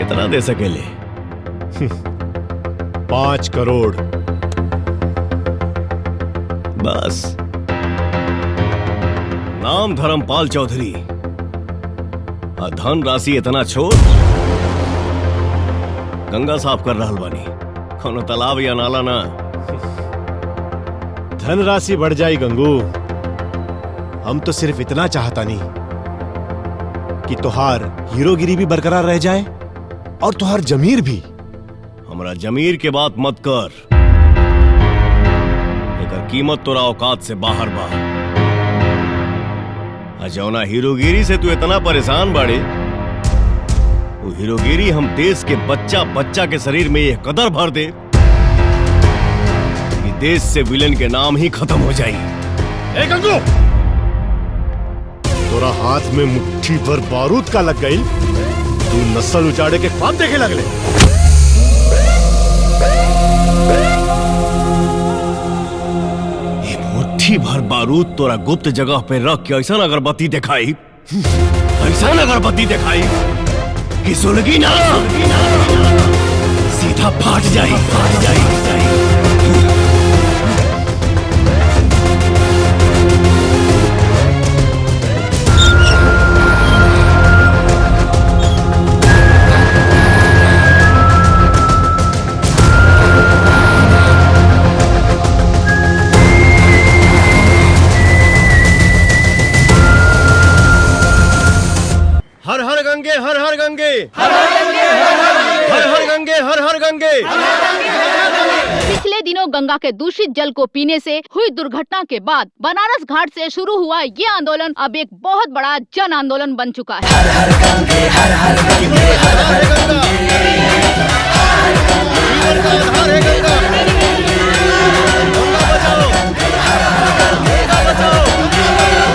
कितना दे सकेले? 5 करोड़। बस। नाम धर्मपाल चौधरी, धन राशि इतना छोट। गंगा साफ कर रहल बानी, कोनो तालाब या नाला ना। धन राशि बढ़ जाई गंगू, हम तो सिर्फ इतना चाहता नहीं कि तुहार हीरोगिरी भी बरकरार रह जाए और तुहार जमीर भी। हमरा जमीर के बात मत कर, एकर कीमत तोरा औकात से बाहर बा। जौना हीरोगिरी से तू इतना परेशान बाड़े, वो हीरोगिरी हम देश के बच्चा बच्चा के शरीर में ये कदर भर दे कि देश से विलेन के नाम ही खत्म हो जाए। ए गंगू, तोरा हाथ में मुट्ठी भर बारूद का लग गई, तू नस्ल उजाड़े के ख्वाब देखे लगले। ये मुट्ठी भर बारूद तोरा गुप्त जगह पे रख के ऐसा अगरबत्ती दिखाई, ऐसा अगरबत्ती दिखाई कि सुलगी ना, सीधा फाट जाए, फाट जाए। हर हर गंगे, हर हर गंगे, हर हर गंगे, हर हर गंगे, हर हर गंगे। पिछले दिनों गंगा के दूषित जल को पीने से हुई दुर्घटना के बाद बनारस घाट से शुरू हुआ ये आंदोलन अब एक बहुत बड़ा जन आंदोलन बन चुका है। हर हर गंगे, हर हर गंगे, हर हर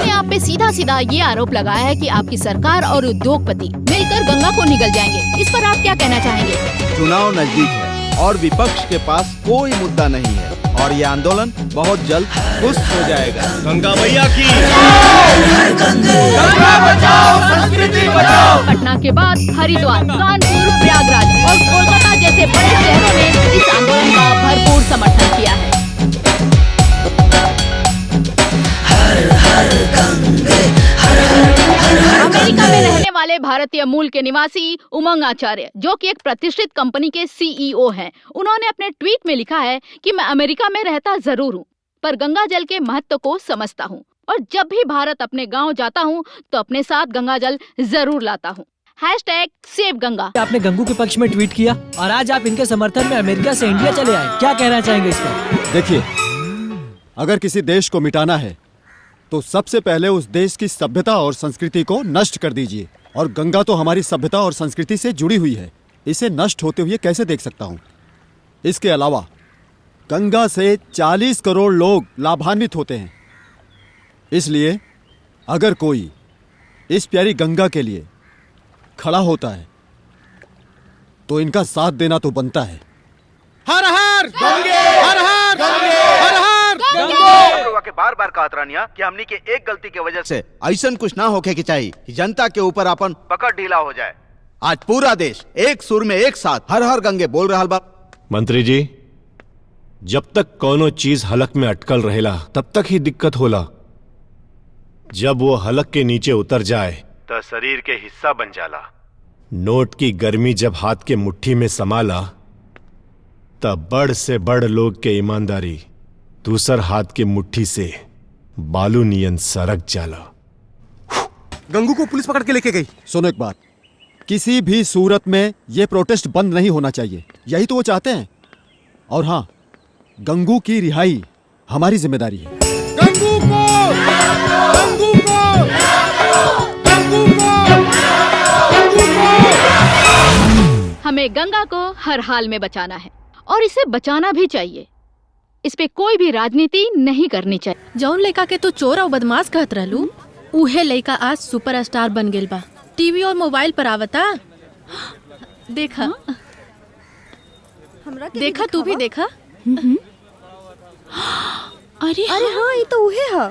यहाँ पे सीधा सीधा ये आरोप लगाया है कि आपकी सरकार और उद्योगपति मिलकर गंगा को निगल जाएंगे। इस पर आप क्या कहना चाहेंगे? चुनाव नजदीक है और विपक्ष के पास कोई मुद्दा नहीं है और ये आंदोलन बहुत जल्द सुस्त हो जाएगा। गंगा मैया की गंगा बचाओ, संस्कृति बचाओ। पटना के बाद हरिद्वार, कानपुर, प्रयागराज और कोलकाता जैसे बड़े शहरों ने इस आंदोलन का भरपूर समर्थन किया है। अमेरिका में रहने वाले भारतीय मूल के निवासी उमंग आचार्य, जो कि एक प्रतिष्ठित कंपनी के सीईओ हैं, उन्होंने अपने ट्वीट में लिखा है कि मैं अमेरिका में रहता जरूर हूँ, पर गंगा जल के महत्व को समझता हूँ और जब भी भारत अपने गांव जाता हूँ तो अपने साथ गंगा जल जरूर लाता हूँ। #सेव-गंगा। आपने गंगू के पक्ष में ट्वीट किया और आज आप इनके समर्थन में अमेरिका से इंडिया चले आए, क्या कहना चाहेंगे इस पर? देखिए, अगर किसी देश को मिटाना है तो सबसे पहले उस देश की सभ्यता और संस्कृति को नष्ट कर दीजिए, और गंगा तो हमारी सभ्यता और संस्कृति से जुड़ी हुई है, इसे नष्ट होते हुए कैसे देख सकता हूँ। इसके अलावा गंगा से 40 करोड़ लोग लाभान्वित होते हैं, इसलिए अगर कोई इस प्यारी गंगा के लिए खड़ा होता है तो इनका साथ देना तो बनता है। हर हर गंगे, हर हर गंगे, हर हर के बार-बार कहत रहनिया कि हमनी के एक गलती के वजह से ऐसा कुछ ना होके कि चाहिए कि जनता के ऊपर अपन पकड़ ढीला हो जाए। आज पूरा देश एक सुर में एक साथ हर हर गंगे बोल रहा बा। मंत्री जी, जब तक कोनो चीज हलक में अटकल रहेला तब तक ही दिक्कत होला, जब वो हलक के नीचे उतर जाए तो शरीर के हिस्सा बन जाला। नोट की गर्मी जब हाथ के मुट्ठी में समाला तब बड़ से बड़ लोग के ईमानदारी दूसर हाथ के मुट्ठी से बालू नियन सरक जाला। गंगू को पुलिस पकड़ के लेके गई। सुनो एक बात, किसी भी सूरत में ये प्रोटेस्ट बंद नहीं होना चाहिए, यही तो वो चाहते हैं। और हाँ, गंगू की रिहाई हमारी जिम्मेदारी है। गंगू को, गंगू को, गंगू को, गंगू को। हमें गंगा को हर हाल में बचाना है और इसे बचाना भी चाहिए। इस पे कोई भी राजनीति नहीं करनी चाहिए। जौन लड़का के तो चोर और बदमाश कहत रहलू, उहे लड़का आज सुपरस्टार बन गेल बा। टीवी और मोबाइल पर आवता। देखा, देखा तू भी देखा। अरे हाँ, ये तो उहे है।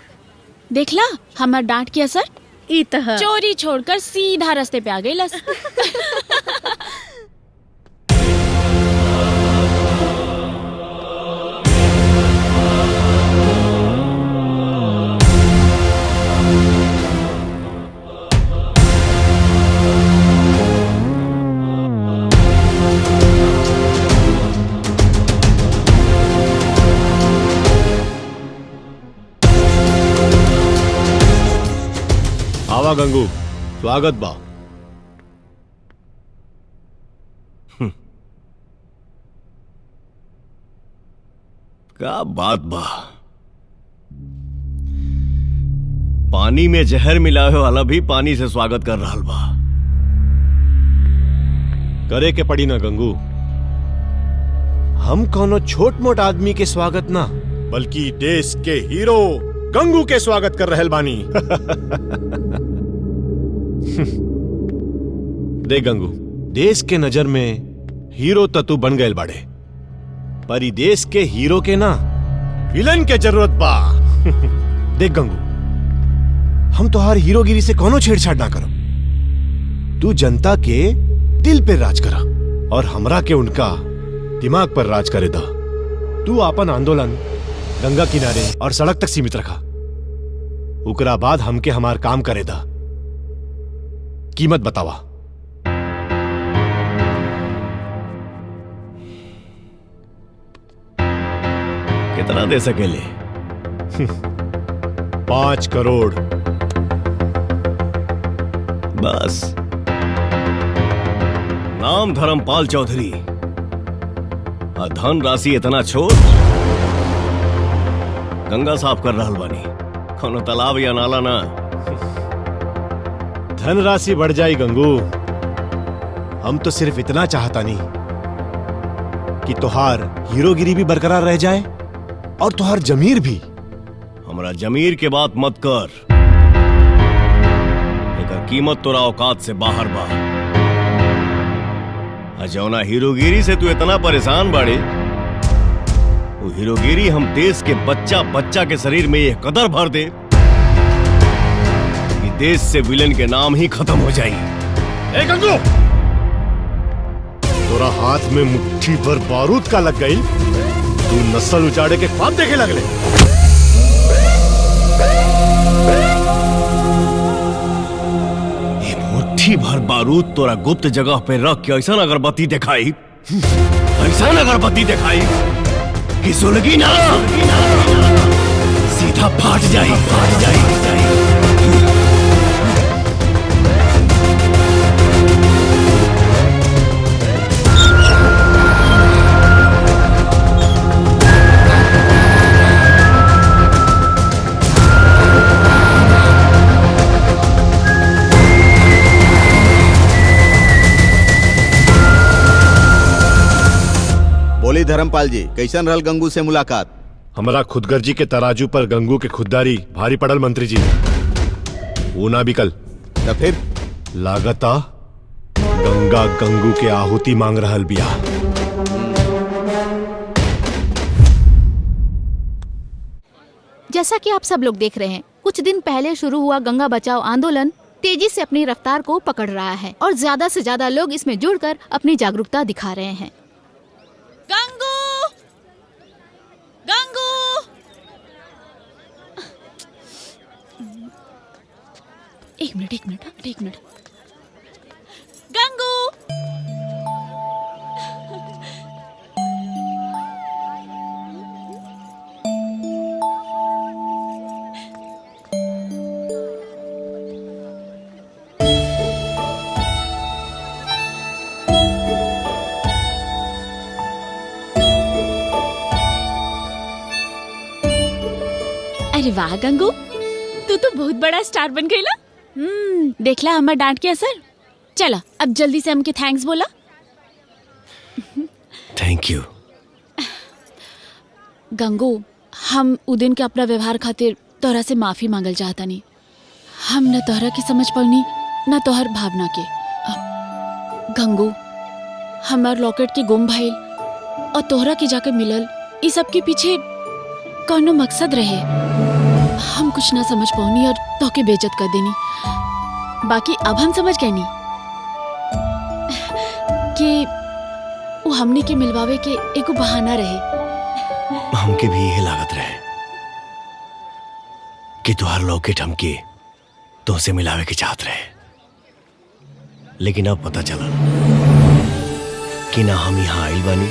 देखला हमार डांट के असर। ई तह चोरी छोड़कर सीधा रास्ते पे आ गई लस। आवा गंगू, स्वागत बा। क्या बात बा, पानी में जहर मिलावे वाला भी पानी से स्वागत कर रहा बा। करे के पड़ी ना गंगू, हम कोनो छोट मोट आदमी के स्वागत ना बल्कि देश के हीरो गंगू के स्वागत कर रहल बानी। देख गंगू, देश के नजर में हीरो तो तू बन गए बाड़े, पर ई देश के हीरो के ना विलन के जरूरत बा। देख गंगू, हम तोहार हीरोगिरी से कोनो छेड़छाड़ ना करो। तू जनता के दिल पे राज करा और हमरा के उनका दिमाग पर राज करे दा। तू आपन आंदोलन गंगा किनारे और सड़क तक सीमित रखा, उकरा बाद हमके हमार काम करे दा। कीमत बतावा। कितना दे सकेले? 5 करोड़ बस। नाम धर्मपाल चौधरी, धन राशि इतना छोट। गंगा साफ कर रहल बानी, कोनो तालाब या नाला ना। धनराशि बढ़ जाई गंगू, हम तो सिर्फ इतना चाहता नहीं कि तुहार हीरोगिरी भी बरकरार रह जाए और तुहार जमीर भी। हमरा जमीर के बात मत कर, एकर कीमत तोरा औकात से बाहर बा। जौना हीरोगिरी से तू इतना परेशान बाड़े, वो हीरोगिरी हम देश के बच्चा बच्चा के शरीर में ये कदर भर दे कि देश से विलन के नाम ही खत्म हो जाए। ए गंगू, तोरा हाथ में मुट्ठी भर बारूद का लग गई, तू नस्ल उजाड़े के ख्वाब देखे लगले। ये मुट्ठी भर बारूद तोरा गुप्त जगह पे रख के ऐसा अगरबत्ती दिखाई, ऐसा अगरबत्ती दिखाई कि सुलगी ना, सीधा फाट जाए, फाट जाए। बोली धर्मपाल जी, कैसन रहल गंगू से मुलाकात? हमारा खुदगर्जी के तराजू पर गंगू के खुददारी भारी पड़ल मंत्री जी। वो ना बिकल तो फिर लागता गंगा गंगू के आहुति मांग रहल बिया। जैसा कि आप सब लोग देख रहे हैं, कुछ दिन पहले शुरू हुआ गंगा बचाओ आंदोलन तेजी से अपनी रफ्तार को पकड़ रहा है और ज्यादा से ज्यादा लोग इसमें जुड़कर अपनी जागरूकता दिखा रहे हैं। गंगू, गंगू, एक मिनट, गंगू। अरे वाह गंगू, तू तो बहुत बड़ा स्टार बन गई ना। देखला हमार डांट के असर। चला अब जल्दी से हमके थैंक्स बोला। थैंक यू गंगू, हम उ दिन के अपना व्यवहार खातिर तोहरा से माफी मांगल चाहता नहीं। हम न तोहरा की समझ पड़नी न तोहर भावना के। गंगू, हमार लॉकेट के गुम भइल और तोहरा के जाके मिलल, इस सब के पीछे कौनो मकसद रहे। हम कुछ ना समझ पाऊनी और तोके बेइज्जत कर देनी। बाकी अब हम समझ गए नी कि वो हमने के मिलवावे के एको बहाना रहे। हमके भी यही लागत रहे कि तुहार लॉकेट हमके तो से मिलावे के चाहत रहे, लेकिन अब पता चला कि ना हम यहाँ आइल बानी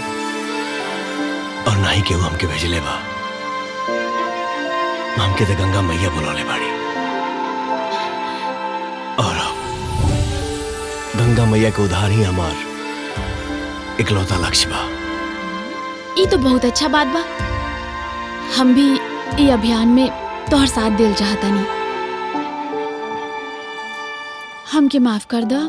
और ना ही केहू हमके भेजले बा। हमके तो गंगा मैया बुलौले बाड़ी। गंगा मैया के उद्धार ही हमार इकलौता लक्ष्य बा। ये तो बहुत अच्छा बात बा। हम भी ये अभियान में तोहर साथ दिल चाहता नहीं। हमके माफ कर दा।